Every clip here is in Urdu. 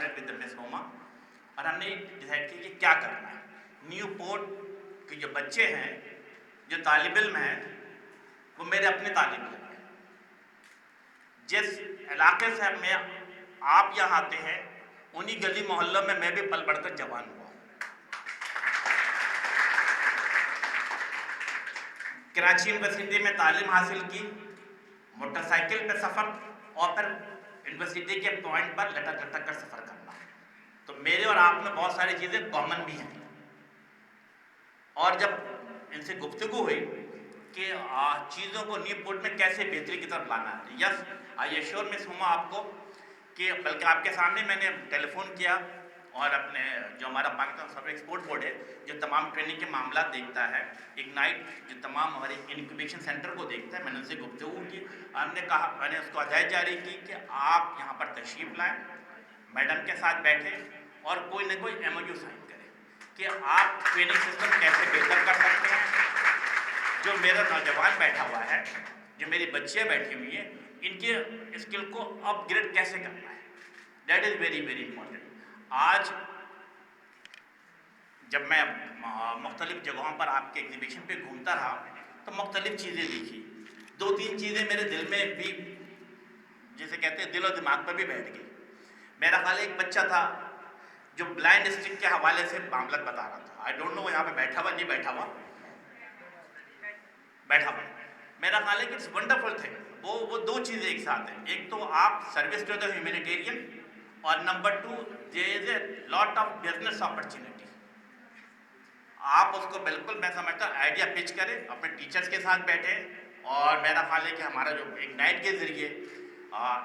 collaborated with the Miss Homa اور ہم نے ڈیسائڈ کیا کہ کیا کرنا ہے. نیو پورٹ کے جو بچے ہیں, جو طالب علم ہیں, وہ میرے اپنے طالب علم ہیں. جس علاقے سے میں آپ یہاں آتے ہیں انہی گلی محلوں میں بھی پل بڑھ کر جوان ہوا. کراچی یونیورسٹی میں تعلیم حاصل کی, موٹر سائیکل پہ سفر, اور پھر یونیورسٹی کے پوائنٹ پر لٹک لٹک کر سفر کرنا. تو میرے اور آپ میں بہت ساری چیزیں کامن بھی ہیں. اور جب ان سے گفتگو ہوئی کہ چیزوں کو نیو پورٹ میں کیسے بہتری کی طرف لانا ہے, یس آئی ایشور مس ہما آپ کو کہ بلکہ آپ کے سامنے میں نے ٹیلی فون کیا اور اپنے جو ہمارا Pakistan soft where export board ہے جو تمام ٹریننگ کے معاملات دیکھتا ہے, اگنائٹ جو تمام ہمارے انکیوبیشن سینٹر کو دیکھتا ہے, میں نے ان سے گفتگو کی. ہم نے کہا, میں نے اس کو ہدایت جاری کی کہ آپ یہاں پر تشریف لائیں, میڈم کے ساتھ بیٹھیں اور کوئی نہ کوئی ایم او یو سائن کریں کہ آپ ٹریننگ سسٹم کیسے بہتر کر سکتے ہیں. جو میرا نوجوان بیٹھا ہوا ہے, جو میری بچیاں بیٹھی ہوئی ہیں, ان کے اسکل کو اپ گریڈ کیسے کرنا ہے, that is very very important. آج جب میں مختلف جگہوں پر آپ کے ایگزیبیشن پہ گھومتا رہا تو مختلف چیزیں دیکھی. دو تین چیزیں میرے دل میں بھی, جسے کہتے ہیں دل و دماغ پر بھی بیٹھ گئی. میرا خیال ایک بچہ تھا جو بلائنڈ اسٹک کے حوالے سے معاملات بتا رہا تھا. آئی ڈونٹ نو وہ یہاں پہ بیٹھا ہوا نہیں بیٹھا ہوا, بیٹھا ہوا. میرا خیال ہے کہ اٹس ونڈرفل تھنگ. وہ دو چیزیں ایک ساتھ ہیں. ایک تو آپ سروس ٹو دا ہیومینیٹیرین, اور number two there is a lot of business opportunity. آپ اس کو بالکل میں سمجھتا ہوں آئیڈیا پچ کریں, اپنے ٹیچرس کے ساتھ بیٹھیں. اور میرا خیال ہے کہ ہمارا جو اگنائٹ کے ذریعے,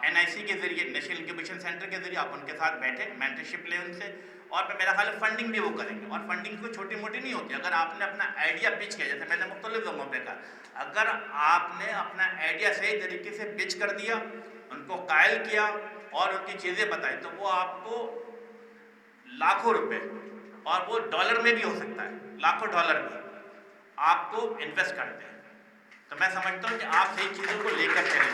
این آئی سی کے ذریعے, نیشنل انکیوبیشن سینٹر کے ذریعے آپ ان کے ساتھ بیٹھیں, مینٹرشپ لیں ان سے. اور پھر میرا خیال ہے فنڈنگ بھی وہ کریں گے. اور فنڈنگ کوئی چھوٹی موٹی نہیں ہوتی. اگر آپ نے اپنا آئیڈیا پچ کیا, جیسے میں نے مختلف جگہوں پہ کہا, اگر آپ نے اپنا آئیڈیا صحیح طریقے سے پچ کر دیا, ان کو قائل کیا اور ان کی چیزیں بتائی, تو وہ آپ کو لاکھوں روپے, اور وہ ڈالر میں بھی ہو سکتا ہے, لاکھوں ڈالر بھی آپ کو انویسٹ کرتے ہیں. تو میں سمجھتا ہوں کہ آپ صحیح چیزوں کو لے کر چلیں.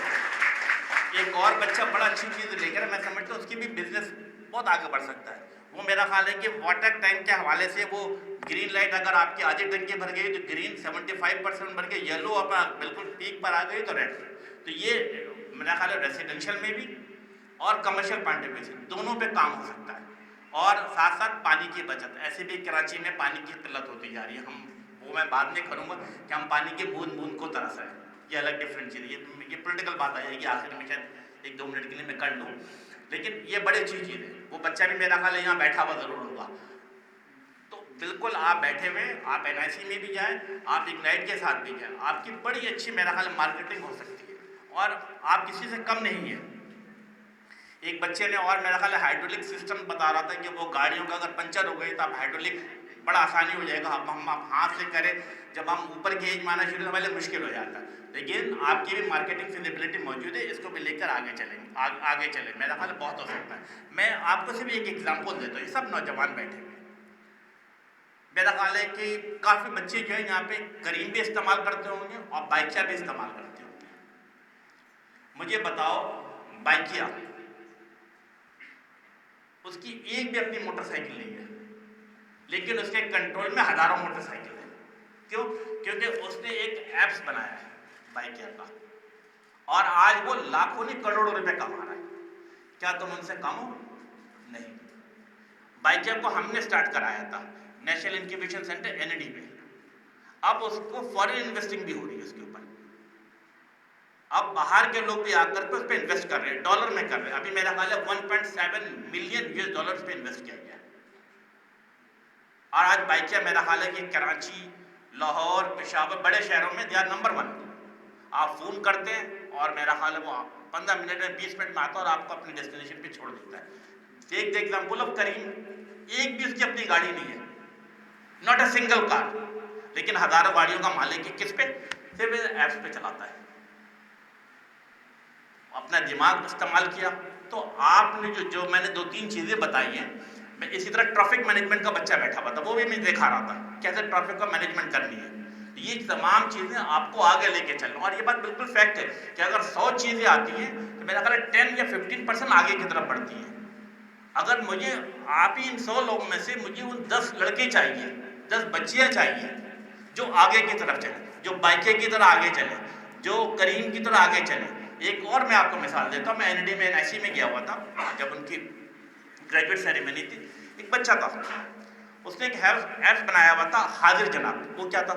ایک اور بچہ بڑا اچھی چیز لے کر, میں سمجھتا ہوں اس کی بھی بزنس بہت آگے بڑھ سکتا ہے. وہ میرا خیال ہے کہ واٹر ٹینک کے حوالے سے وہ گرین لائٹ اگر آپ کی آدھی ٹنکی بھر گئی تو گرین 75% بھر کے, یلو اپنا بالکل پیک پر آ گئی تو ریڈ. تو یہ میرا خیال ہے ریسیڈنشل میں بھی اور کمرشل پوائنٹ آف ویو سے دونوں پہ کام ہو سکتا ہے. اور ساتھ ساتھ پانی کی بچت. ایسے بھی کراچی میں پانی کی قلت ہوتی جا رہی ہے. وہ میں بعد میں کروں گا کہ ہم پانی کے بوند بوند کو ترس رہے ہیں, یہ الگ ڈفرینٹ چیز ہے. یہ پولیٹیکل بات آ جائے گی آخر میں, شاید 1-2 منٹ کے لیے میں کر لوں, لیکن یہ بڑی اچھی چیز ہے. وہ بچہ بھی میرا خیال ہے یہاں بیٹھا ہوا ضرور ہوگا. تو بالکل آپ بیٹھے ہوئے, آپ این آئی سی میں بھی جائیں, آپ اگنائٹ کے ساتھ بھی جائیں, آپ کی بڑی اچھی میرا خیال مارکیٹنگ ہو سکتی ہے, اور آپ کسی سے کم نہیں ہیں. ایک بچے نے اور میرا خیال ہے ہائیڈرولک سسٹم بتا رہا تھا کہ وہ گاڑیوں کا اگر پنچر ہو گئی تو آپ ہائیڈرولک بڑا آسانی ہو جائے گا. ہم ہاتھ سے کریں, جب ہم اوپر کی ایج مانا شروع ہمارے لیے مشکل ہو جاتا ہے. لیکن آپ کی بھی مارکیٹنگ فیزیبلٹی موجود ہے, اس کو بھی لے کر آگے چلیں. میرا خیال بہت ہو سکتا ہے. میں آپ کو صرف ایک ایگزامپل دیتا ہوں. یہ سب نوجوان بیٹھے ہوئے, میرا خیال ہے کہ کافی بچے جو ہے یہاں پہ کریم بھی استعمال کرتے ہوں گے اور بائکیا بھی استعمال کرتے ہوں گے. مجھے بتاؤ, بائکیا اس کی ایک بھی اپنی موٹر سائیکل نہیں ہے, لیکن اس کے کنٹرول میں ہزاروں موٹر سائیکل ہیں. کیوں؟ کیونکہ اس نے ایک ایپس بنایا ہے بائکیا کا, اور آج وہ لاکھوں نہیں کروڑوں روپے کما رہا ہے. کیا تم ان سے کم ہو؟ نہیں. بائکیا کو ہم نے سٹارٹ کرایا تھا نیشنل انکیوبیشن سینٹر ND میں. اب اس کو فارن انویسٹنگ بھی ہو رہی ہے اس کے اوپر. اب باہر کے لوگ بھی آ کر کے اس پہ انویسٹ کر رہے ہیں, ڈالر میں کر رہے ہیں. ابھی میرا خیال ہے 1.7 ملین US ڈالر پہ انویسٹ کیا گیا. اور آج بائکیا میرا خیال ہے کہ کراچی, لاہور, پشاور, بڑے شہروں میں دے آر نمبر 1. آپ فون کرتے ہیں اور میرا خیال ہے وہ 15 منٹ میں 20 منٹ میں آتا ہے اور آپ کو اپنی ڈیسٹینیشن پہ چھوڑ دیتا ہے. ٹیک دی ایگزامپل آف کریم, ایک بھی اس کی اپنی گاڑی نہیں ہے, ناٹ اے سنگل کار, لیکن ہزاروں گاڑیوں کا مالک ہے. کس پہ؟ صرف ایپس پہ چلاتا ہے. اپنا دماغ استعمال کیا. تو آپ نے جو میں نے 2-3 چیزیں بتائی ہیں, میں اسی طرح ٹریفک مینجمنٹ کا بچہ بیٹھا ہوا تھا, وہ بھی میں دکھا رہا تھا کیسے ٹریفک کا مینجمنٹ کرنی ہے. یہ تمام چیزیں آپ کو آگے لے کے چلنا. اور یہ بات بالکل فیکٹ ہے کہ اگر 100 چیزیں آتی ہیں تو میرا خیال ہے 10 یا 15% آگے کی طرف بڑھتی ہیں. اگر مجھے آپ ہی ان 100 لوگوں میں سے مجھے ان 10 لڑکے چاہیے، 10 بچیاں چاہیے جو آگے کی طرف چلیں، جو بائکے کی طرح آگے چلیں، جو کریم کی طرح آگے چلیں. ایک اور میں آپ کو مثال دیتا ہوں. میں NID میں NIC میں گیا ہوا تھا جب ان کی گریجویٹ سیریمنی تھی. ایک بچہ تھا، اس نے ایک ایپس بنایا ہوا تھا حاضر جناب. وہ کیا تھا؟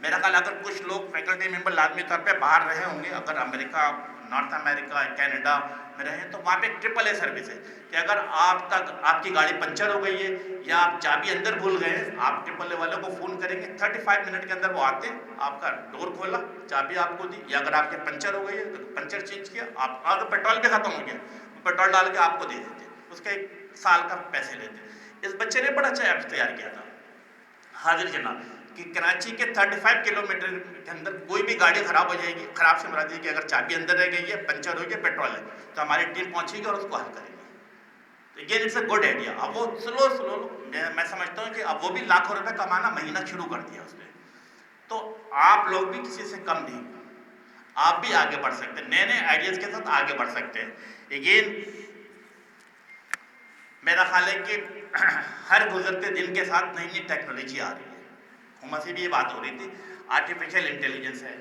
میرا خیال اگر کچھ لوگ فیکلٹی ممبر لازمی طور پہ باہر رہے ہوں گے، اگر امریکہ، نارتھ امریکہ، کینیڈا میں رہے تو وہاں پہ ایک AAA سروس ہے کہ اگر آپ کی گاڑی پنچر ہو گئی ہے یا آپ چابی اندر بھول گئے ہیں، آپ AAA والوں کو فون کریں گے، 35 منٹ کے اندر وہ آتے، آپ کا ڈور کھولا، چابی آپ کو دی، یا اگر آپ کے پنچر ہو گئی ہے تو پنچر چینج کیا، آپ اگر پیٹرول بھی ختم ہو گیا پیٹرول ڈال کے آپ کو دے دیتے، اس کے 1 سال کا پیسے لیتے. اس بچے نے بڑا اچھا ایپس تیار کیا تھا حاضر جناب کہ کراچی کے 35 کلومیٹر کے اندر کوئی بھی گاڑی خراب ہو جائے گی، خراب سے مراد یہ کہ اگر چابی اندر رہ گئی ہے، پنچر ہو گیا، پیٹرول ہے، تو ہماری ٹیم پہنچے گی اور اس کو حل کرے گی. تو یہ اٹس اے گڈ آئیڈیا. اب وہ سلو میں سمجھتا ہوں کہ اب وہ بھی لاکھوں روپے کمانا مہینہ شروع کر دیا اس نے. تو آپ لوگ بھی کسی سے کم نہیں، آپ بھی آگے بڑھ سکتے ہیں، نئے آئیڈیاز کے ساتھ آگے بڑھ سکتے ہیں. اگین میرا خیال ہے کہ ہر گزرتے دن کے ساتھ نئی نئی ٹیکنالوجی آ رہی ہے. ہما سے بھی یہ بات ہو رہی تھی، آرٹیفیشیل انٹیلیجنس ہے،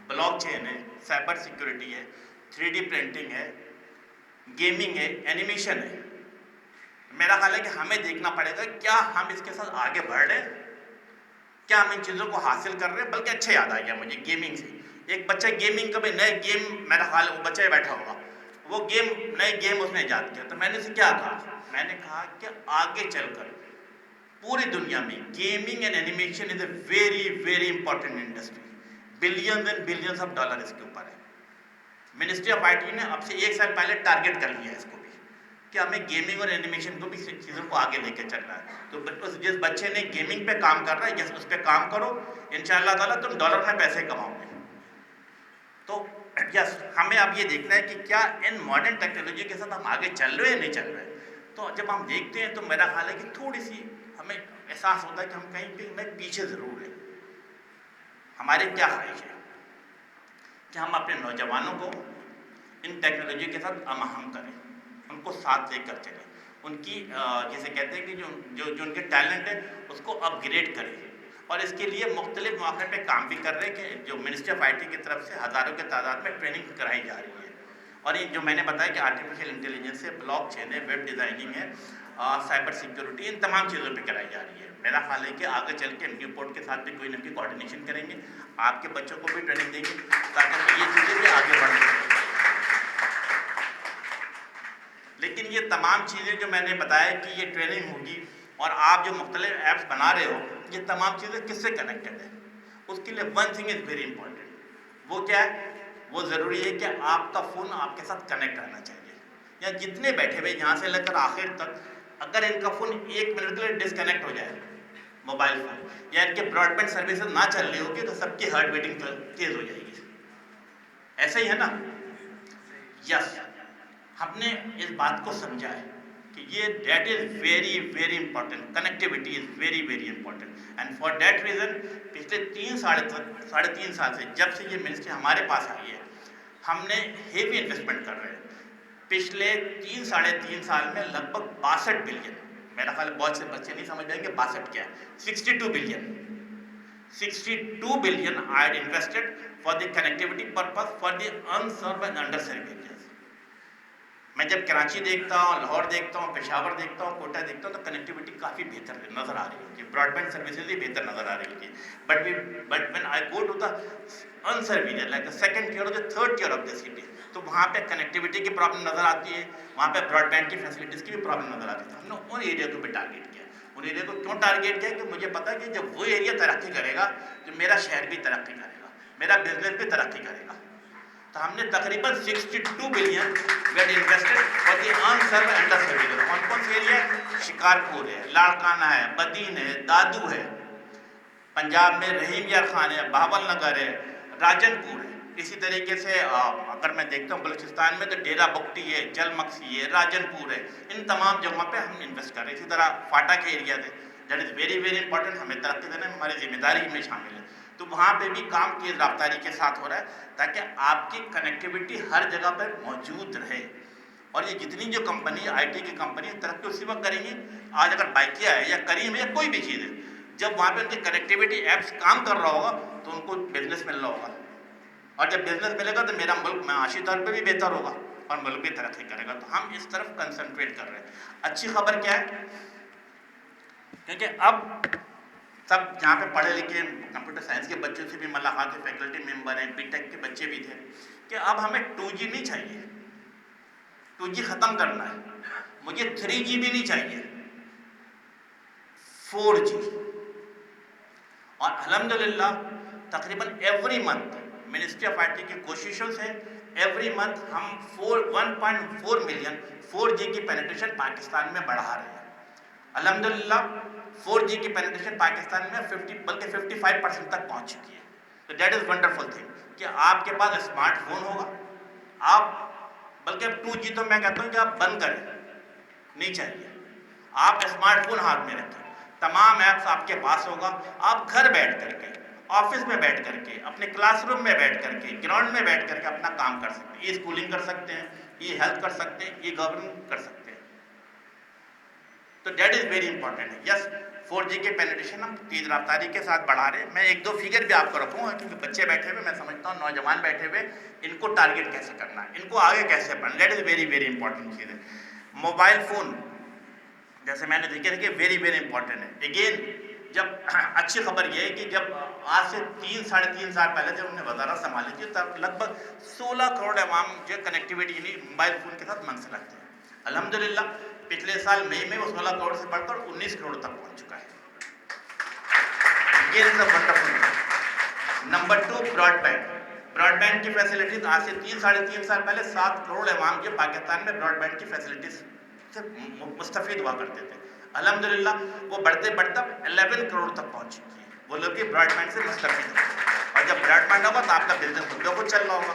بلاک چین ہے، سائبر سیکورٹی ہے، 3D پرنٹنگ ہے، گیمنگ ہے، اینیمیشن ہے. میرا خیال ہے کہ ہمیں دیکھنا پڑے گا کیا ہم اس کے ساتھ آگے بڑھ رہے ہیں، کیا ہم ان چیزوں کو حاصل کر رہے ہیں. بلکہ اچھا یاد آ گیا مجھے گیمنگ سے. ایک بچہ گیمنگ کا بھی نئے گیم، میرا خیال وہ بچہ بیٹھا ہوگا، وہ نئے گیم اس نے ایجاد کیا. تو میں نے اسے کیا کہا؟ میں نے کہا کہ آگے چل کر پوری دنیا میں gaming and animation is a very very important industry. Billions and billions of dollar اس کے اوپر ہے. منسٹری آف IT نے اب سے 1 سال پہلے ٹارگیٹ کر لیا ہے اس کو بھی کہ ہمیں گیمنگ اور اینیمیشن کو بھی چیزوں کو آگے لے کے چلنا ہے. تو جس بچے نے گیمنگ پہ کام کر رہا ہے، اس پہ کام کرو، انشاءاللہ تعالیٰ تم ڈالر میں پیسے کماؤ گے. تو یس، ہمیں اب یہ دیکھنا ہے کہ کیا ان ماڈرن ٹیکنالوجی کے ساتھ ہم آگے چل رہے ہیں نہیں چل رہے. تو جب ہم دیکھتے ہیں تو میرا خیال ہے کہ تھوڑی سی ہمیں احساس ہوتا ہے کہ ہم کہیں پیچھے ضرور ہیں. ہمارے کیا خواہش ہے کہ ہم اپنے نوجوانوں کو ان ٹیکنالوجی کے ساتھ ہم آہنگ کریں، ان کو ساتھ لے کر چلیں، ان کی جسے کہتے ہیں کہ جو ان کے ٹیلنٹ ہے اس کو اپ گریڈ کریں. اور اس کے لیے مختلف مواقع پہ کام بھی کر رہے ہیں کہ جو منسٹری آف IT کی طرف سے ہزاروں کے تعداد میں ٹریننگ کرائی جا رہی ہے. اور یہ جو میں نے بتایا کہ آرٹیفیشیل انٹیلیجنس ہے، بلاک چین ہے، ویب ڈیزائننگ ہے، سائبر سیکورٹی، ان تمام چیزوں پہ کرائی جا رہی ہے. میرا خیال ہے کہ آگے چل کے MD پورٹ کے ساتھ بھی کوئی نہ کوئی کوآرڈینیشن کریں گے، آپ کے بچوں کو بھی ٹریننگ دیں گے تاکہ یہ چیزیں بھی آگے بڑھ سکیں. لیکن یہ تمام چیزیں جو میں نے بتایا کہ یہ ٹریننگ ہوگی اور آپ جو مختلف ایپس بنا رہے ہو، یہ تمام چیزیں کس سے کنیکٹڈ ہیں. اس کے لیے one thing is very important. وہ کیا ہے؟ وہ ضروری ہے کہ آپ کا فون آپ کے ساتھ کنیکٹ رہنا چاہیے. یا جتنے بیٹھے ہوئے یہاں سے لے کر آخر تک، اگر ان کا فون 1 منٹ کے لیے ڈسکنیکٹ ہو جائے، موبائل فون، یا ان کے براڈ بینڈ سروسز نہ چل رہی ہوگی، تو سب کی ہارٹ بیٹنگ تیز ہو جائے گی. ایسا ہی ہے نا؟ یس، ہم نے اس بات کو سمجھا ہے کہ یہ that is very very important. Connectivity is very very important. And for that reason پچھلے 3 سال سے جب سے یہ منسٹری ہمارے پاس آئی ہے، ہم نے ہیوی انویسٹمنٹ کر رہے ہیں. پچھلے 3 سال میں لگ بھگ 62 بلین، میرا خیال بہت سے بچے نہیں سمجھ پائیں گے 62 کیا ہے، 62 billion 62 billion I had invested for the connectivity purpose for the unserved and underserved areas. میں جب کراچی دیکھتا ہوں، لاہور دیکھتا ہوں، پشاور دیکھتا ہوں، کوٹا دیکھتا ہوں، تو کنیکٹیوٹی کافی بہتر نظر آ رہی ہوتی ہے، براڈ بینڈ سروسز بھی بہتر نظر آ رہی ہوتی ہے. But when I go to the unserved area like the second tier or the third tier of the city, تو وہاں پہ کنیکٹیوٹی کی پرابلم نظر آتی ہے، وہاں پہ براڈ بینڈ کی فیسلٹیز کی بھی پرابلم نظر آتی ہے. ہم نے ان ایریا کو بھی ٹارگیٹ کیا. ان ایریا کو کیوں ٹارگیٹ کیا؟ کہ مجھے پتا ہے کہ جب وہ ایریا ترقی کرے گا تو میرا شہر بھی ترقی کرے گا، میرا بزنس بھی ترقی کرے گا. تو ہم نے تقریباً 62 billion we'd invested for the unserved and underserved. کون سے ایریا؟ شکارپور ہے، لاڑکانہ ہے، بدین ہے، دادو ہے، پنجاب میں رحیم یار خان ہے، بہاول نگر ہے، راجن پور ہے. اسی طریقے سے اگر میں دیکھتا ہوں بلوچستان میں تو ڈیرہ بگٹی ہے، جل مکسی ہے، راجن پور ہے. ان تمام جگہوں پہ ہم انویسٹ کر رہے ہیں. اسی طرح فاٹا کے ایریا تھے، that is very very important. ہمیں ترقی دینا ہماری ذمہ داری میں شامل ہے. تو وہاں پہ بھی کام تیز رفتاری کے ساتھ ہو رہا ہے تاکہ آپ کی کنیکٹیوٹی ہر جگہ پر موجود رہے. اور یہ جتنی جو کمپنی آئی ٹی کی کمپنی ترقی اسی وقت کریں گی. آج اگر بائکیا ہے یا کریم ہے یا کوئی بھی چیز ہے, جب وہاں پہ ان کی کنیکٹیوٹی ایپس کام کر رہا ہوگا تو ان کو بزنس مل رہا ہوگا, اور جب بزنس ملے گا تو میرا ملک معاشی طور پہ بھی بہتر ہوگا اور ملک بھی ترقی کرے گا. تو ہم اس طرف کنسنٹریٹ کر رہے ہیں. اچھی خبر کیا ہے, کیونکہ اب سب جہاں پہ پڑھے لکھے کمپیوٹر سائنس کے بچوں سے بھی ملاقات ہے, فیکلٹی ممبر ہیں, بی ٹیک کے بچے بھی تھے, کہ اب ہمیں 2G نہیں چاہیے, 2G ختم کرنا ہے, مجھے 3G بھی نہیں چاہیے, 4G. اور الحمدللہ تقریباً every month ministry of I T کی کوششوں سے ایوری منتھ ہم 1.4 ملین 4G کی پینیٹریشن پاکستان میں بڑھا رہے ہیں. الحمدللہ 4G کی پینیٹریشن پاکستان میں 50 بلکہ 55% تک پہنچ چکی ہے. تو دیٹ از ونڈرفل تھنگ کہ آپ کے پاس اسمارٹ فون ہوگا, آپ بلکہ 2G تو میں کہتا ہوں کہ آپ بند کریں, نہیں چاہیے. آپ اسمارٹ فون ہاتھ میں رکھیں, تمام ایپس آپ کے پاس ہوگا, آپ گھر بیٹھ کر کے, آفس میں بیٹھ کر کے, اپنے کلاس روم میں بیٹھ کر کے, گراؤنڈ میں بیٹھ کر کے اپنا کام کر سکتے ہیں. ای اسکولنگ کر سکتے ہیں, ای ہیلتھ کر سکتے ہیں, ای گورننگ کر سکتے ہیں. تو دیٹ از ویری امپورٹنٹ ہے. یس 4G کے پینیٹریشن ہم تیز رفتاری کے ساتھ بڑھا رہے ہیں. میں 1-2 فگر بھی آپ کو رکھوں گا, کیونکہ بچے بیٹھے ہوئے, میں سمجھتا ہوں نوجوان بیٹھے ہوئے, ان کو ٹارگیٹ کیسے کرنا ہے, ان کو آگے کیسے بڑھنا, that is very very important چیز ہے. موبائل فون جیسے میں نے ذکر کیا ویری ویری امپورٹنٹ ہے. اگین جب اچھی خبر یہ ہے کہ جب آج سے 3-3.5 سال پہلے جب ہم نے وزارت سنبھالی تھی تب لگ بھگ 16 کروڑ عوام جو کنیکٹیوٹی یعنی موبائل فون کے ساتھ منسلک تھے. الحمدللہ پچھلے سال مئی میں وہ 16 کروڑ سے بڑھ کر 19 کروڑ تک پہنچ چکا ہے. یہ is a wonderful. Number 2 broad band. Broad band کی فیسلٹیز آج سے 3-3.5 سال پہلے 7 کروڑ عوام جو پاکستان میں براڈ بینڈ کی فیسلٹیز سے مستفید ہوا کرتے تھے. الحمدللہ وہ بڑھتے بڑھتا 11 کروڑ تک پہنچ چکی ہے وہ لوگ بھی براڈ بینڈ سے مستفید ہیں. اور جب براڈ بینڈ ہوگا تو آپ کا بزنس خود بخود چل رہا ہوگا.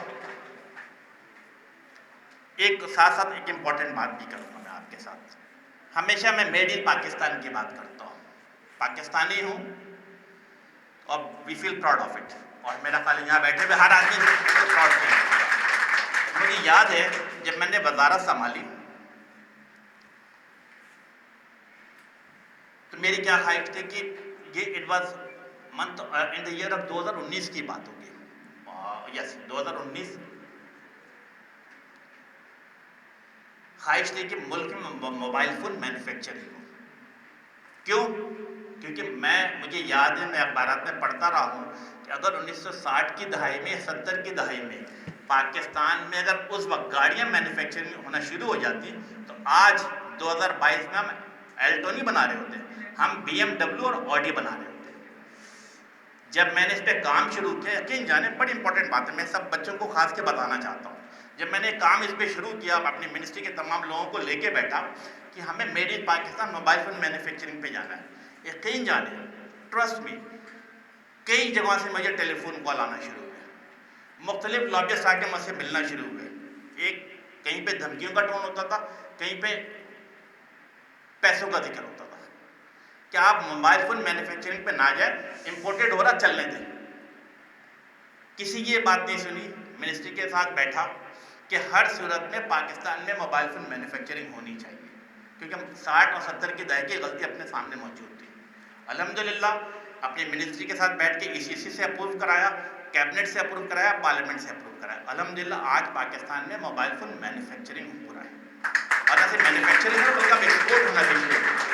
ایک ساتھ ساتھ ایک امپورٹنٹ بات بھی کروں گا میں آپ کے ساتھ. ہمیشہ میں میڈ ان پاکستان کی بات کرتا ہوں, پاکستانی ہوں اور وی فیل پراؤڈ آف اٹ. اور میرا خیال ہے یہاں بیٹھے ہوئے ہر آدمی پراؤڈ فیل کرتا ہے. مجھے یاد ہے جب میں نے وزارت سنبھالی تو میری کیا خواہش تھی کہ یہ it was month in the year of 2019 کی بات ہوگی. یس 2019. خواہش تھی کہ ملک میں موبائل فون مینوفیکچرنگ ہو. کیوں؟ کیونکہ مجھے یاد ہے میں اخبارات میں پڑھتا رہا ہوں کہ اگر 1960 کی دہائی میں 70 کی دہائی میں پاکستان میں اگر اس وقت گاڑیاں مینوفیکچرنگ ہونا شروع ہو جاتی تو آج 2022 میں ہم الٹو نہیں بنا رہے ہوتے, ہم BMW اور آڈی بنا رہے ہوتے. جب میں نے اس پہ کام شروع کیا, یقین جانے بڑی امپورٹنٹ بات ہے, میں سب بچوں کو خاص کے بتانا چاہتا ہوں, جب میں نے کام اس پہ شروع کیا اپنی منسٹری کے تمام لوگوں کو لے کے بیٹھا کہ ہمیں made in Pakistan mobile phone manufacturing پہ جانا ہے, یقین جانے ٹرسٹ می کئی جگہوں سے مجھے ٹیلی فون کال آنا شروع ہوئے, مختلف لابیسٹ آ کے مجھ سے ملنا شروع ہوئے. ایک کہیں پہ دھمکیوں کا ٹون ہوتا تھا, کہیں پہ پیسوں کا ذکر ہوتا تھا کہ آپ موبائل فون مینوفیکچرنگ پہ نہ جائیں, امپورٹڈ ہو رہا چلنے دیں. کسی کی یہ بات نہیں سنی, منسٹری کے ساتھ بیٹھا کہ ہر صورت میں پاکستان میں موبائل فون مینوفیکچرنگ ہونی چاہیے, کیونکہ 60 اور 70 کی دہائی کی غلطی اپنے سامنے موجود تھی. الحمدللہ اپنی منسٹری کے ساتھ بیٹھ کے ECC سے اپروو کرایا, کیبنٹ سے اپروو کرایا, پارلیمنٹ سے اپروو کرایا. الحمدللہ آج پاکستان میں موبائل فون مینوفیکچرنگ ہو رہا ہے, اور ایسے مینوفیکچرنگ ہے بلکہ اب ایکسپورٹ ہونا بھی شروع ہے.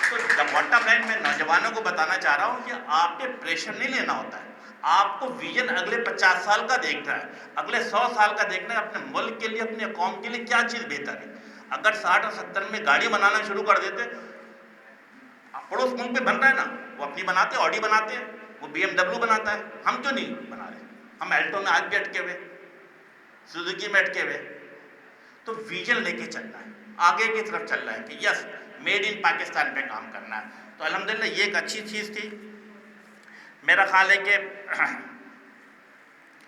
تو دا باٹم لائن میں نوجوانوں کو بتانا چاہ رہا ہوں کہ آپ پہ پریشر نہیں لینا ہوتا ہے, آپ کو ویژن اگلے 50 سال کا دیکھنا ہے, اگلے 100 سال کا دیکھنا ہے, اپنے ملک کے لیے اپنے قوم کے لیے کیا چیز بہتر ہے. اگر 60 اور 70 میں گاڑی بنانا شروع کر دیتے, پڑوس ملک میں بن رہا ہے نا, وہ اپنی بناتے, آڈی بناتے ہیں, وہ BMW بناتا ہے, ہم کیوں نہیں بنا رہے؟ ہم الٹو میں آج بھی اٹکے ہوئے, سوزوکی میں اٹکے ہوئے. تو ویژن لے کے چلنا ہے, آگے کی طرف چلنا ہے کہ یس میڈ ان پاکستان پہ کام کرنا ہے. تو الحمدللہ یہ ایک اچھی چیز تھی. میرا خیال ہے کہ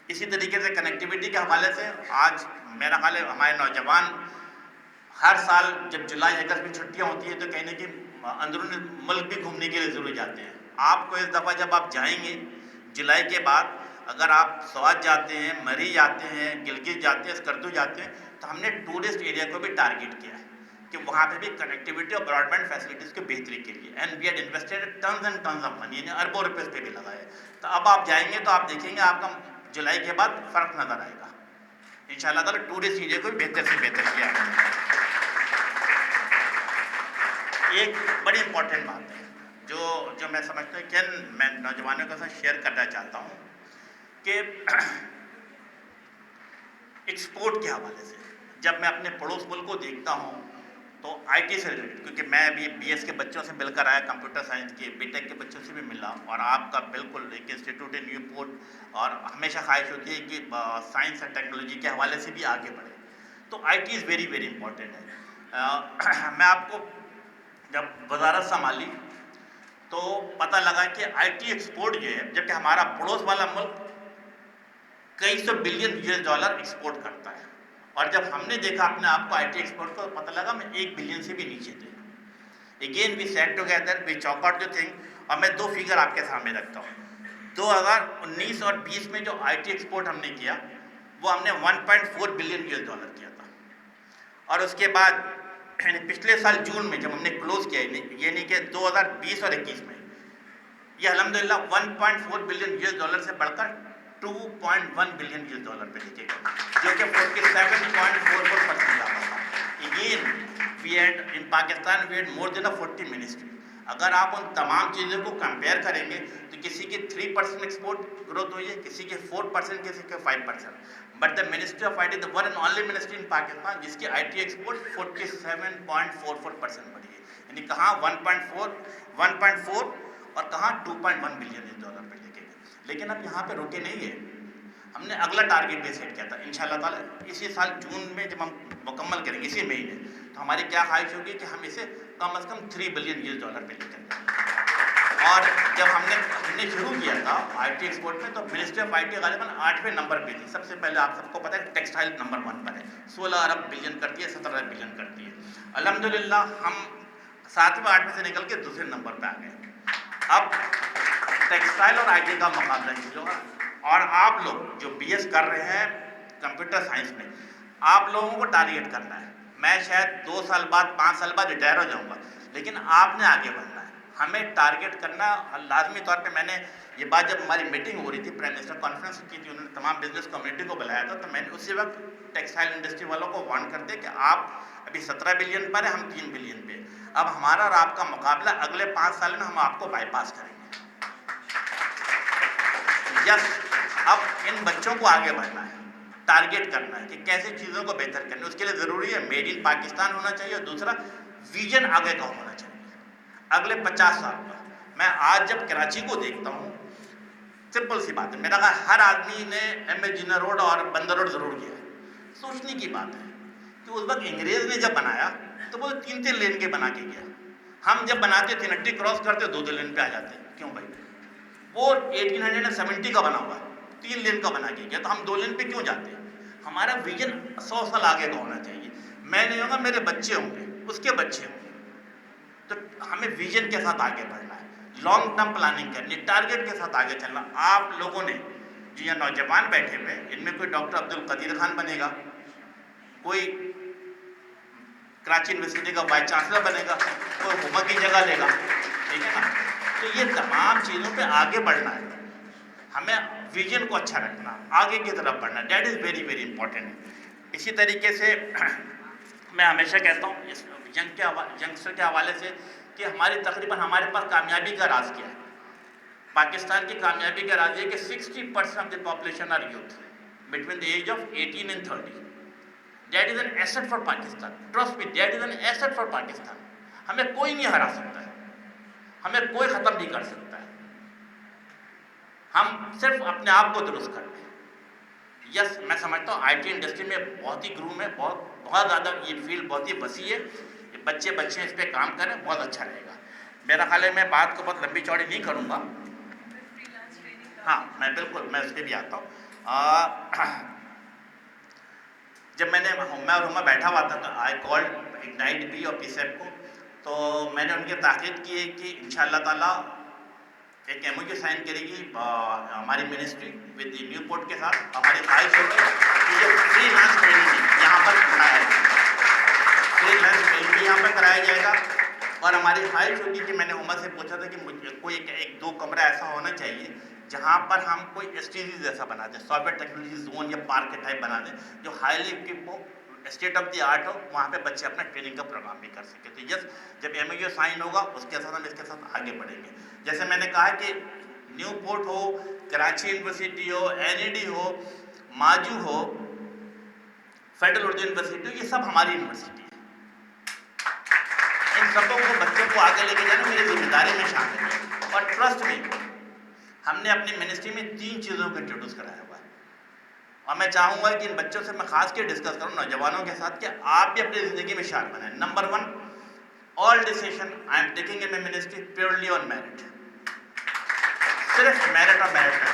اسی طریقے سے کنیکٹیوٹی کے حوالے سے آج میرا خیال ہے ہمارے نوجوان ہر سال جب جولائی اگست میں چھٹیاں ہوتی ہیں تو کہیں نہ کہیں اندرون ملک بھی گھومنے کے لیے ضرور جاتے ہیں. آپ کو اس دفعہ جب آپ جائیں گے جولائی کے بعد, اگر آپ سوات جاتے ہیں, مری جاتے ہیں, گلگت جاتے ہیں, اسکردو جاتے ہیں, تو ہم نے ٹورسٹ ایریا کو بھی ٹارگیٹ کیا ہے کہ وہاں پہ بھی کنیکٹیوٹی اور براڈ بینڈ فیسلٹیز کی بہتری کے لیے، and we had invested tons and tons of money, یعنی اربوں روپے پہ بھی لگائے. تو اب آپ جائیں گے تو آپ دیکھیں گے آپ کا جولائی کے بعد فرق نظر آئے گا ان شاء اللہ تعالیٰ. ٹورسٹ ایریا کو بھی بہتر سے بہتر کیا ہے. ایک بڑی امپورٹنٹ بات ہے جو میں سمجھتا ہوں کہ میں نوجوانوں کے ساتھ شیئر کرنا چاہتا ہوں کہ ایکسپورٹ کے حوالے سے جب میں اپنے پڑوس ملک کو دیکھتا ہوں تو آئی ٹی سے ریلیٹڈ، کیونکہ میں ابھی بی ایس کے بچوں سے مل کر آیا، کمپیوٹر سائنس کے بی ٹیک کے بچوں سے بھی ملا، اور آپ کا بالکل ایک انسٹیٹیوٹ ہے نیو پورٹ، اور ہمیشہ خواہش ہوتی ہے کہ سائنس اور ٹیکنالوجی کے حوالے سے بھی آگے بڑھے. تو I T is very very important ہے. میں آپ کو جب وزارت سنبھالی تو پتہ لگا کہ آئی ٹی ایکسپورٹ جو ہے، جبکہ ہمارا پڑوس والا ملک کئی سو بلین $US ایکسپورٹ کرتا ہے، اور جب ہم نے دیکھا اپنے آپ کو آئی ٹی ایکسپورٹ کو، پتہ لگا میں 1 بلین سے بھی نیچے تھے. Again we sat together, we chalk out the thing. اور میں 2 فگر آپ کے سامنے رکھتا ہوں. 2019 اور 20 میں جو آئی ٹی ایکسپورٹ ہم نے کیا وہ ہم نے $1.4 بلین کیا تھا. اور اس کے بعد یعنی پچھلے سال جون میں جب ہم نے کلوز کیا، یعنی کہ 2020 اور 21 میں، یہ الحمدللہ $1.4 بلین سے بڑھ کر $2.1 بلین پہ لکھے گئے، جو کہ 47.44% آتا تھا. Again we had in Pakistan we had more than 40 ministry. اگر آپ ان تمام چیزوں کو کمپیئر کریں گے تو کسی کی 3% ایکسپورٹ گروتھ ہوئی ہے، کسی کی 4%، کسی کے 5%. But the ministry of I T, the one and only ministry in Pakistan جس کی آئی ٹی ایکسپورٹ 47.44% بڑھی ہے. یعنی کہاں 1.4 اور کہاں $2.1 بلین پہ لے کے گئے. لیکن اب یہاں پہ رکے نہیں ہے، ہم نے اگلا ٹارگیٹ بھی سیٹ کیا تھا. ان شاء اللہ تعالیٰ اسی سال جون میں جب ہم مکمل کریں گے، اسی مہینے، تو ہماری کیا خواہش ہوگی کہ ہم اسے کم از کم $3 بلین پہ لے کر جائیں. اور جب ہم نے شروع کیا تھا آئی ٹی ایکسپورٹ میں، تو منسٹری آف آئی ٹی غالباً 8ویں نمبر پہ تھی. سب سے پہلے آپ سب کو پتہ ہے ٹیکسٹائل نمبر 1 پر ہے، 16 ارب بلین کرتی ہے، 17 ارب بلین کرتی ہے. الحمدللہ ہم 7ویں 8ویں سے نکل کے دوسرے نمبر پہ آ گئے. اب ٹیکسٹائل اور آئی ٹی کا مقابلہ شروع ہوگا. اور آپ لوگ جو بی ایس کر رہے ہیں کمپیوٹر سائنس میں، آپ لوگوں کو ٹارگیٹ کرنا ہے. میں شاید 2 سال بعد 5 سال بعد ریٹائر ہو جاؤں گا، لیکن آپ نے آگے بڑھنا ہے. ہمیں ٹارگیٹ کرنا لازمی طور پہ. میں نے یہ بات جب ہماری میٹنگ ہو رہی تھی، پرائم منسٹر کانفرنس کی تھی، انہوں نے تمام بزنس کمیونٹی کو بلایا تھا، تو میں نے اسی وقت ٹیکسٹائل انڈسٹری والوں کو وارن کر دیا کہ آپ ابھی 17 بلین پر ہیں، ہم 3 بلین پہ. اب ہمارا اور آپ کا مقابلہ اگلے 5 سال میں ہم آپ کو بائی پاس کریں گے. یس، اب ان بچوں کو آگے بڑھنا ہے، ٹارگیٹ کرنا ہے کہ کیسے چیزوں کو بہتر کرنا ہے. اس کے لیے ضروری ہے میڈ ان پاکستان ہونا چاہیے، اور دوسرا ویژن آگے کا ہونا چاہیے اگلے 50 سال کا. میں آج جب کراچی کو دیکھتا ہوں، سمپل سی بات ہے، میرا خیال ہر آدمی نے ایم اے جنر روڈ اور بندر روڈ ضرور کیا ہے. سوچنے کی بات ہے کہ اس وقت انگریز نے جب بنایا تو وہ 3 لین کے بنا کے گیا. ہم جب بناتے تھے نٹی کراس کرتے 2 لین پہ آ جاتے. کیوں بھائی؟ وہ 1870 کا بنا ہوا 3 لین کا بنا کے گیا، تو ہم 2 لین پہ کیوں جاتے ہیں؟ ہمارا ویژن 100 سال آگے کا ہونا چاہیے. میں نہیں ہوں گا، میرے بچے ہوں گے، اس کے بچے ہوں گے. تو ہمیں ویژن کے ساتھ آگے بڑھنا ہے، لانگ ٹرم پلاننگ کرنی، ٹارگیٹ کے ساتھ آگے چلنا. آپ لوگوں نے جو یہ نوجوان بیٹھے ہوئے، ان میں کوئی ڈاکٹر عبدالقدیر خان بنے گا، کوئی کراچی یونیورسٹی کا وائس چانسلر بنے گا، کوئی حکومت کی جگہ لے گا، ٹھیک ہے نا. تو یہ تمام چیزوں پہ آگے بڑھنا ہے. ہمیں ویژن کو اچھا رکھنا، آگے کی طرف بڑھنا، that is very very important. اسی طریقے سے میں ہمیشہ کہتا ہوں اس ینگسٹر کے حوالے سے کہ ہمارے پاس کامیابی کا راز کیا ہے. پاکستان کی کامیابی کا راز یہ کہ 60% of the population are youth between the age of 18 and 30. That is an asset for Pakistan. Trust me, that is an asset for Pakistan. ہمیں کوئی نہیں ہرا سکتا ہے، ہمیں کوئی ختم نہیں کر سکتا ہے. ہم صرف اپنے آپ کو درست کر لیں. یس، میں سمجھتا ہوں آئی ٹی انڈسٹری میں بہت ہی گروم ہے، بہت زیادہ یہ فیلڈ بہت ہی وسیع ہے. بچے اس پہ کام کریں، بہت اچھا رہے گا. میرا خیال ہے میں بات کو بہت لمبی چوڑی نہیں کروں گا. ہاں، میں بالکل میں اس پہ بھی آتا ہوں. جب میں اور ہما بیٹھا ہوا تھا تو آئی کالڈ اگنائٹ بھی اور پی سیپ کو، تو میں نے ان کی تاکید کی ہے کہ انشاءاللہ تعالیٰ ایک ایم او یو سائن کرے گی ہماری ministry with the new port کے ساتھ. ہماری خواہش ہوگی کہ جو فری لانس ٹریننگ یہاں پر کرایا جائے گا, فری لانس ٹریننگ یہاں پر کرایا جائے گا. اور ہماری خواہش ہوگی کہ میں نے عمر سے پوچھا تھا کہ مجھے کوئی ایک دو کمرہ ایسا ہونا چاہیے جہاں پر ہم کوئی ایس ٹی سی جیسا بنا دیں, سافٹ ویئر ٹیکنالوجی زون یا پارک کے ٹائپ بنا دیں, جو ہائیلی اکوپ ہو, اسٹیٹ آف دی آرٹ ہو, وہاں پہ بچے اپنا ٹریننگ کا پروگرام بھی کر سکیں. تو یس, جب ایم او یو سائن ہوگا اس کے ساتھ ہم اس کے ساتھ آگے بڑھیں گے. جیسے میں نے کہا کہ نیو پورٹ ہو, کراچی یونیورسٹی ہو, این ای ڈی ہو, ماجو ہو, فیڈرل اردو یونیورسٹی ہو, یہ سب ہماری یونیورسٹی ہے. ان سبوں کو بچوں کو آگے لے کے جانا میری ذمہ داری میں شامل ہے. اور ٹرسٹ میں ہم نے اپنی منسٹری میں 3 چیزوں کو انٹروڈیوس کرایا ہوا ہے, اور میں چاہوں گا کہ ان بچوں سے میں خاص کے ڈسکس کروں, نوجوانوں کے ساتھ, کہ آپ بھی اپنی زندگی میں شامل بنائیں. Number 1, all decision I am taking in my ministry purely on merit, صرف میرٹ اور میرٹ ہے.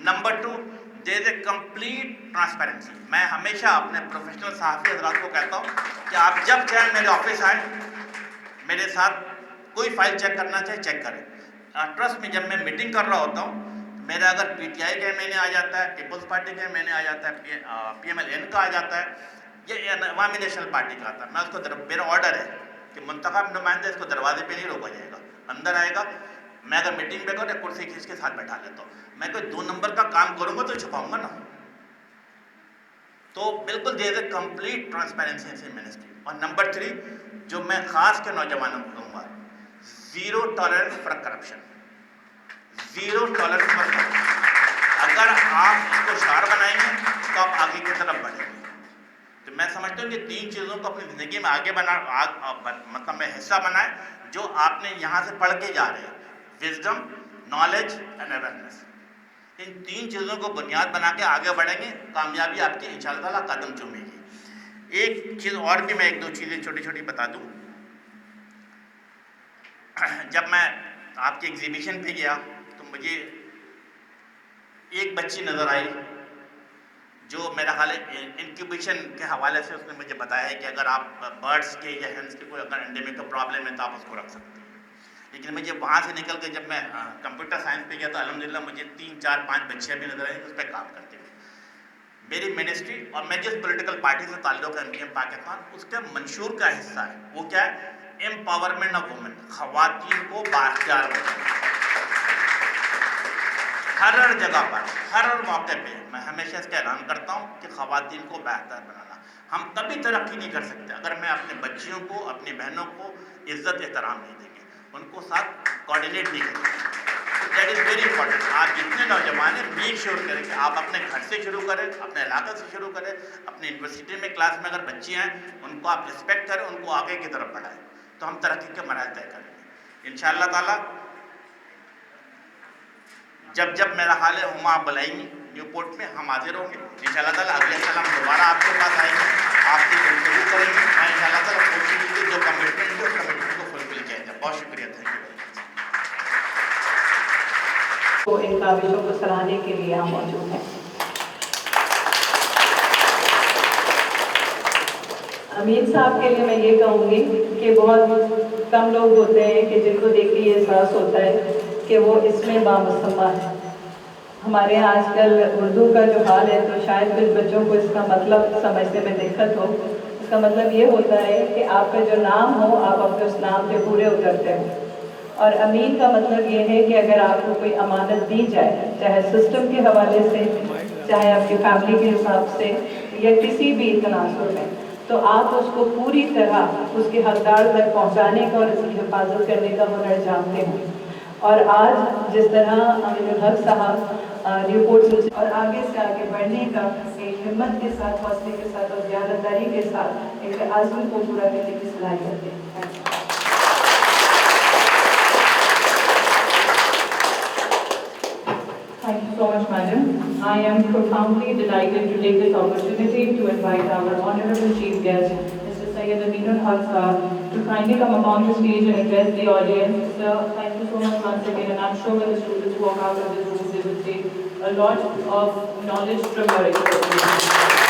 Number 2, there is a complete transparency. میں ہمیشہ اپنے پروفیشنل صحافی حضرات کو کہتا ہوں کہ آپ جب چاہیں میرے آفس آئیں, میرے ساتھ کوئی فائل چیک کرنا چاہے چیک کریں. ٹرسٹ میں جب میں میٹنگ کر رہا ہوتا ہوں, میرا اگر پی ٹی آئی کا ایم این اے آ جاتا ہے, پیپلز پارٹی کا ایم این اے آ جاتا ہے, پی ایم ایل این کا آ جاتا ہے, یا عوامی نیشنل پارٹی کا آتا ہے, میں اس کو میرا آرڈر ہے کہ منتخب نمائندہ اس کو دروازے پہ نہیں روکا جائے گا, اندر آئے گا. میں اگر میٹنگ پہ کروں تو کرسی کھینچ کے ساتھ بیٹھا لیتا ہوں. میں کوئی 2 نمبر کا کام کروں گا تو چھپاؤں گا نا. تو بالکل there is a complete transparency in ministry. اور نمبر 3, جو میں خاص کے نوجوانوں کو کہوں گا, zero tolerance for corruption, zero tolerance for corruption. اگر آپ اس کو شعار بنائیں گے تو آپ آگے کی طرف بڑھیں گے. تو میں سمجھتا ہوں کہ 3 چیزوں کو اپنی زندگی میں آگے مطلب میں حصہ بنائیں جو آپ نے یہاں سے پڑھ کے جا رہے ہیں. وزڈم, نالج اینڈ اویئرنیس, ان 3 چیزوں کو بنیاد بنا کے آگے بڑھیں گے, کامیابی آپ کی انشاءاللہ تعالیٰ قدم چومے گی. ایک چیز اور بھی میں 1-2 چیزیں چھوٹی چھوٹی بتا دوں. جب میں آپ کی ایگزیبیشن پہ گیا تو مجھے ایک بچی نظر آئی جو میرا خیال ہے انکیوبیشن کے حوالے سے اس نے مجھے بتایا ہے کہ اگر آپ برڈس کے یا ہینس کے کوئی اگر انڈیمک کا پرابلم ہے تو آپ اس کو رکھ سکتے ہیں. لیکن مجھے وہاں سے نکل کے جب میں کمپیوٹر سائنس پہ گیا تو الحمدللہ مجھے 3, 4, 5 بچیاں بھی نظر آئیں اس پہ کام کرتے ہوئے. میری منسٹری اور میں جس پولیٹیکل پارٹی سے تعلق ہے ایم پی ایم پاکستان, اس کے منشور کا حصہ ہے. وہ کیا ہے؟ امپاورمنٹ آف وومن, خواتین کو بااختیار بنانا. ہر جگہ پر, ہر موقع پہ میں ہمیشہ اس کا اعلان کرتا ہوں کہ خواتین کو بااختیار بنانا. ہم کبھی ترقی نہیں کر سکتے اگر میں اپنے بچیوں کو, اپنی بہنوں کو عزت احترام نہیں دیں گے, ان کو ساتھ کوآرڈینیٹ نہیں کریں گے. That is very important. آپ جتنے نوجوان ہیں میک شیور کریں کہ آپ اپنے گھر سے شروع کریں, اپنے علاقے سے شروع کریں, اپنی یونیورسٹی میں کلاس میں اگر بچیاں ہیں ان کو آپ رسپیکٹ کریں, ان کو آگے کی طرف بڑھائیں, تو ہم ترقی کے مراحل طے کریں گے انشاءاللہ تعالیٰ. جب میرا حال ہے ہم آپ بلائیں گے نیو پورٹ میں, ہم حاضر ہوں گے انشاءاللہ تعالیٰ. اگلے سال ہم دوبارہ آپ کے پاس آئیں گے, آپ کی گفتگو کریں گے. میں انشاءاللہ تعالیٰ کوشش کی جو کمٹمنٹ ہے اس کمٹمنٹ کو فلفل کیا جائے. بہت شکریہ, تھینک یو. تو ان کاوشوں کو سراہنے کے لیے ہم موجود ہیں. امین صاحب کے لیے میں یہ کہوں گی کہ بہت کم لوگ ہوتے ہیں کہ جن کو دیکھ کے یہ احساس ہوتا ہے کہ وہ اس میں بامسمہ ہے. ہمارے یہاں آج کل اردو کا جو حال ہے تو شاید کچھ بچوں کو اس کا مطلب سمجھنے میں دقت ہو. اس کا مطلب یہ ہوتا ہے کہ آپ کا جو نام ہو آپ اپنے اس نام پہ پورے اترتے ہو. اور امین کا مطلب یہ ہے کہ اگر آپ کو کوئی امانت دی جائے, چاہے سسٹم کے حوالے سے, چاہے آپ کی فیملی کے حساب سے, یا کسی بھی تناظر میں, تو آپ اس کو پوری طرح اس کے حقدار تک پہنچانے کا اور اس کی حفاظت کرنے کا ہنر جانتے ہیں. اور آج جس طرح امین الحق صاحب نیو پورٹ سے اور آگے سے آگے بڑھنے کا ایک ہمت کے ساتھ, حوصلے کے ساتھ اور دیانتداری کے ساتھ ایک عزم کو پورا کرنے کی صلاحیت ہے. Thank you so much, Madam. I am profoundly delighted to take this opportunity to invite our honorable chief guest, Mr. Syed Aminul Haq Sahab, to kindly come upon the stage and address the audience. Sir, thank you so much once again, and I'm sure when the students walk out of this room, they will take a lot of knowledge from your expertise.